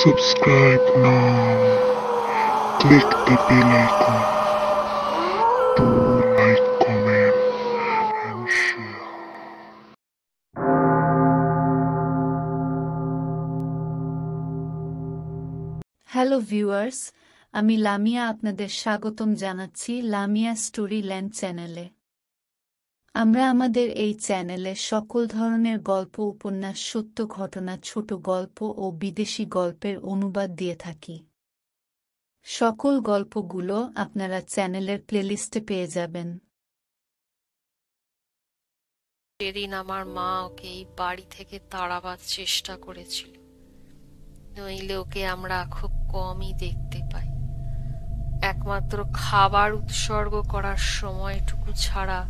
Subscribe now. Click the bell icon to like, comment, and share. Hello viewers, আমি লামিয়া আপনাদের স্বাগতম জানাচ্ছি Lamia story land চ্যানেলে। আমরা আমাদের এই চ্যানেলে সকল ধরনের গল্প, উপন্যাস, সত্য ঘটনা, ছোট গল্প ও বিদেশি গল্পের অনুবাদ দিয়ে থাকি। সকল গল্পগুলো আপনারা চ্যানেলের প্লেলিস্টে পেয়ে যাবেন। সেদিন আমার মা ওকে এই বাড়ি থেকে তাড়াবার চেষ্টা করেছিল, নইলে ওকে আমরা খুব কমই দেখতে পাই। একমাত্র খাবার উৎসর্গ করার সময়টুকু ছাড়া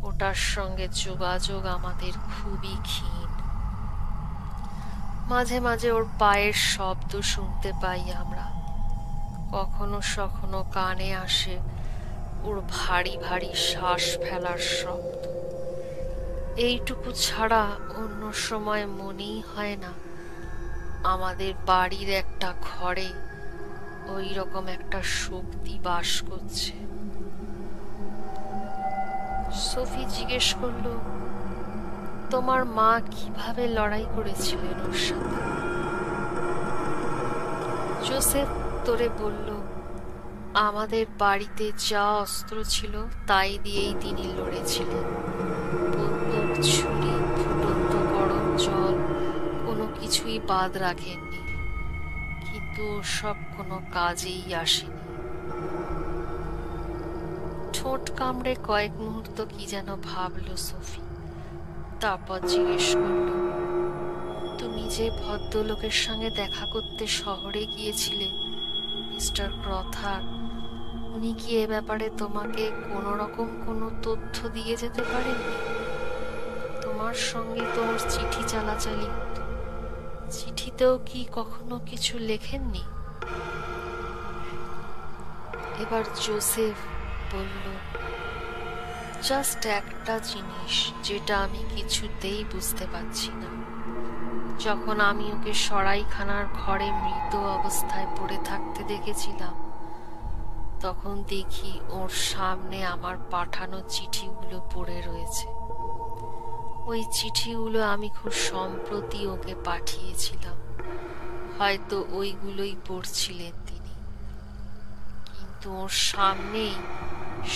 ওটার সঙ্গে যোগাযোগ আমাদের খুবই ক্ষীণ। মাঝে মাঝে ওর পায়ের শব্দ শুনতে পাই আমরা, কখনো সখনো কানে আসে ওর ভারী ভারী শ্বাস ফেলার শব্দ। এইটুকু ছাড়া অন্য সময় মনেই হয় না আমাদের বাড়ির একটা ঘরে ওই রকম একটা শক্তি বাস করছে। সোফি জিজ্ঞেস করলো, তোমার মা কিভাবে লড়াই করেছিলেন ওর সাথে? জোসেফ তোরে বলল, আমাদের বাড়িতে যা অস্ত্র ছিল তাই দিয়েই তিনি লড়েছিলেন। বন্দুক, ছুরি, ফুটন্ত গরম জল কোনো কিছুই বাদ রাখেননি, কিন্তু সব কোনো কাজেই আসেনি। ঠোঁট কামড়ে কয়েক মুহূর্ত কি যেন ভাবলো সোফি, তারপর জিজ্ঞেস করলো, তুমি যে ভদ্রলোকের সঙ্গে দেখা করতে শহরে গিয়েছিলে, মিস্টার ক্রথার, উনি কি এ ব্যাপারে তোমাকে কোনো রকম কোনো তথ্য দিয়ে যেতে পারেননি? তোমার সঙ্গে তো ওর চিঠি চালাচালি হতো, চিঠিতেও কি কখনো কিছু লেখেননি? এবার জোসেফ বলল, জাস্ট একটা জিনিস যেটা আমি কিছুতেই বুঝতে পারছি না। যখন আমি ওকে সরাইখানার ঘরে মৃত অবস্থায় পড়ে থাকতে দেখেছিলাম, তখন দেখি ওর সামনে আমার পাঠানো চিঠিগুলো পড়ে রয়েছে। ওই চিঠিগুলো আমি খুব সম্প্রতি ওকে পাঠিয়েছিলাম, হয়তো ওইগুলোই পড়ছিলেন তিনি। কিন্তু ওর সামনেই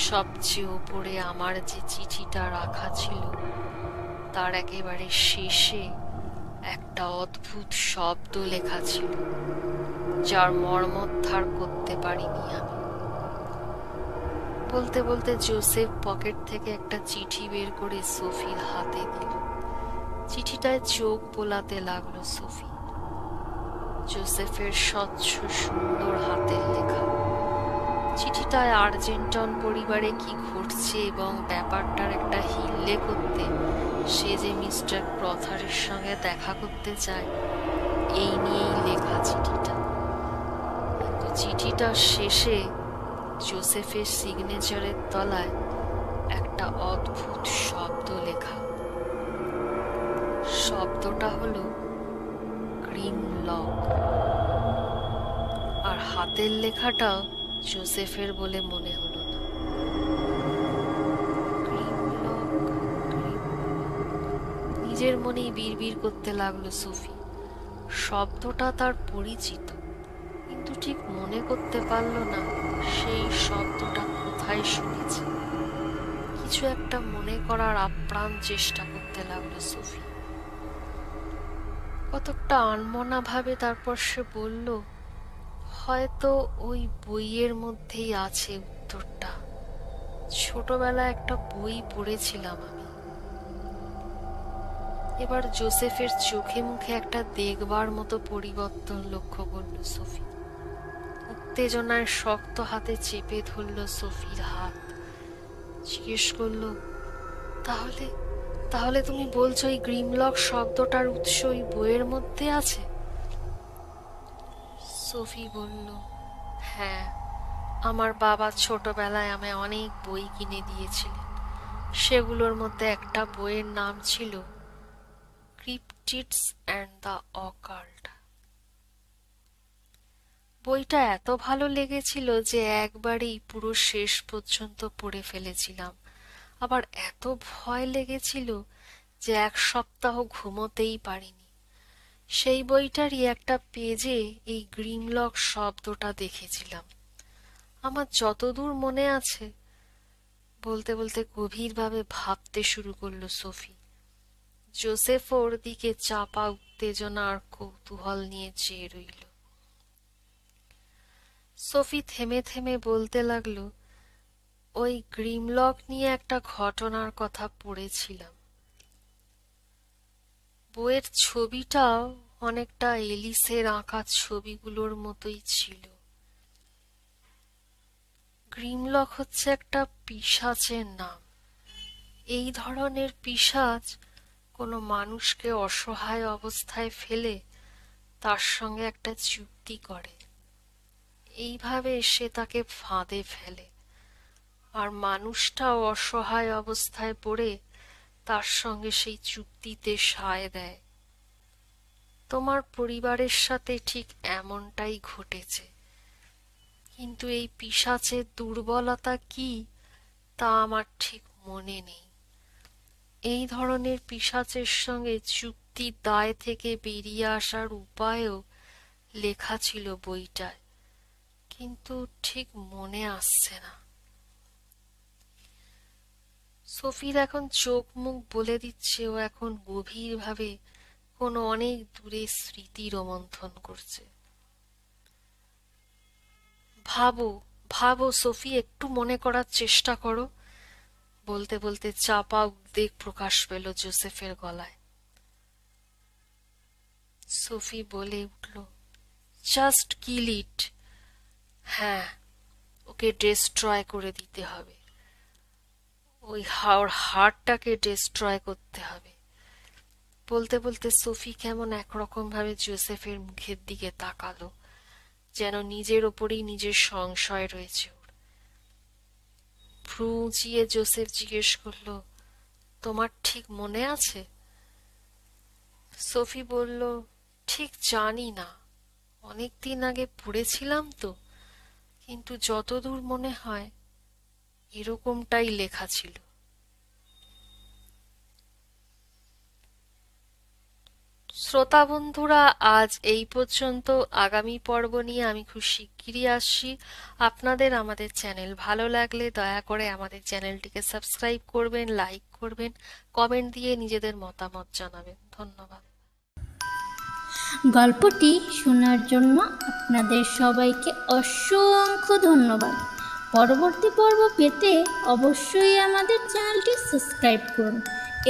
সবচেয়ে ওপরে আমার যে চিঠিটা রাখা ছিল, তার একেবারে শেষে একটা অদ্ভুত শব্দ লেখা ছিল, যার মর্মোদ্ধার করতে পারিনি আমি। বলতে বলতে জোসেফ পকেট থেকে একটা চিঠি বের করে সোফির হাতে দিল। চিঠিটায় চোখ বোলাতে লাগলো সোফি। জোসেফের স্বচ্ছ সুন্দর হাতের লেখা। চিঠিটায় আর্জেন্টন পরিবারে কি ঘটছে এবং ব্যাপারটার একটা হিল্লে করতে সে যে মিস্টার ক্রথারের সঙ্গে দেখা করতে চায়, এই নিয়েই লেখা চিঠিটা। কিন্তু চিঠিটার শেষে জোসেফের সিগনেচারের তলায় একটা অদ্ভুত শব্দ লেখা। শব্দটা হলো গ্রিমলক, আর হাতের লেখাটাও জোসেফের বলে মনে হলো না। নিজের মনেই বিড়বিড় করতে লাগলো সোফি। শব্দটা তার পরিচিত, কিন্তু ঠিক মনে করতে পারল না সেই শব্দটা কোথায় শুনেছে। কিছু একটা মনে করার আপ্রাণ চেষ্টা করতে লাগলো সোফি। কতকটা আনমনা ভাবে তারপর সে বলল, হয়তো ওই বইয়ের মধ্যেই আছে উত্তরটা। ছোটবেলায় একটা বই পড়েছিলাম আমি। এবার জোসেফের চোখে মুখে একটা দেখবার মতো পরিবর্তন লক্ষ্য করল সোফি। উত্তেজনায় শক্ত হাতে চেপে ধরল সোফির হাত। জিজ্ঞেস করল, তাহলে তাহলে তুমি বলছো এই গ্রিমলক শব্দটার উৎস ওই বইয়ের মধ্যে আছে? সোফি বলল, হ্যাঁ, আমার বাবা ছোটবেলায় আমায় অনেক বই কিনে দিয়েছিলেন। সেগুলোর মধ্যে একটা বইয়ের নাম ছিল ক্রিপ্টিডস অ্যান্ড দ্য অকাল্ট। বইটা এত ভালো লেগেছিল যে একবারেই পুরো শেষ পর্যন্ত পড়ে ফেলেছিলাম। আবার এত ভয় লেগেছিল যে 1 সপ্তাহ ঘুমোতেই পারিনি। সেই বইটারই একটা পেজে এই গ্রিমলক শব্দটা দেখেছিলাম। আমার যতদূর মনে আছে, বলতে বলতে গভীরভাবে ভাবতে শুরু করলো সোফি। জোসেফ ওর দিকে চাপা উত্তেজনা আর কৌতূহল নিয়ে চেয়ে রইল। সোফি থেমে থেমে বলতে লাগলো, ওই গ্রিমলক নিয়ে একটা ঘটনার কথা পড়েছিলাম। বইয়ের ছবিটাও অনেকটা এলিসের আঁকা ছবিগুলোর মতোই ছিল। গ্রিমলক হচ্ছে একটা পিশাচের নাম। এই ধরনের পিশাচ কোনো মানুষকে অসহায় অবস্থায় ফেলে তার সঙ্গে একটা চুক্তি করে। এইভাবে সে তাকে ফাঁদে ফেলে, আর মানুষটাও অসহায় অবস্থায় পড়ে তার সঙ্গে সেই চুক্তিতে সায় দেয়। তোমার পরিবারের সাথে ঠিক এমনটাই ঘটেছে। কিন্তু এই পিশাচের দুর্বলতা কি তা আমার ঠিক মনে নেই। এই ধরনের পিশাচের সঙ্গে চুক্তির দায় থেকে বেরিয়ে আসার উপায়ও লেখা ছিল বইটায়, কিন্তু ঠিক মনে আসছে না। সোফির এখন চোখ মুখ বলে দিচ্ছে ও এখন গভীরভাবে কোনো অনেক দূরে স্মৃতি রোমন্থন করছে। ভাবো ভাবো সোফি, একটু মনে করার চেষ্টা করো। বলতে বলতে চাপা উদ্বেগ প্রকাশ পেল জোসেফের গলায়। সোফি বলে উঠল, জাস্ট কিল ইট। হ্যাঁ, ওকে ডিস্ট্রয় করে দিতে হবে। ওর হার্টটাকে ডিস্ট্রয় করতে হবে। বলতে বলতে সোফি কেমন একরকম ভাবে জোসেফের মুখের দিকে তাকালো, যেন নিজের ওপরেই নিজের সংশয় রয়েছে ওর। ভ্রু উঁচিয়ে জোসেফ জিজ্ঞেস করলো, তোমার ঠিক মনে আছে? সোফি বলল, ঠিক জানি না, অনেকদিন আগে পড়েছিলাম তো, কিন্তু যতদূর মনে হয় এরকমটাই লেখা ছিল। শ্রোতা বন্ধুরা, আজ এই পর্যন্ত। আগামী পর্ব নিয়ে আমি খুব শিগগিরই আসছি। আপনাদের আমাদের চ্যানেল ভালো লাগলে দয়া করে আমাদের চ্যানেলটিকে সাবস্ক্রাইব করবেন, লাইক করবেন, কমেন্ট দিয়ে নিজেদের মতামত জানাবেন। ধন্যবাদ। গল্পটি শোনার জন্য আপনাদের সবাইকে অসংখ্য ধন্যবাদ। পরবর্তী পর্ব পেতে অবশ্যই আমাদের চ্যানেলটি সাবস্ক্রাইব করুন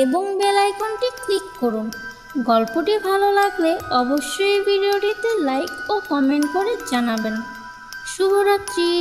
এবং বেল আইকনটি ক্লিক করুন। গল্পটি ভালো লাগলে অবশ্যই ভিডিওটিতে লাইক ও কমেন্ট করে জানাবেন। শুভরাত্রি।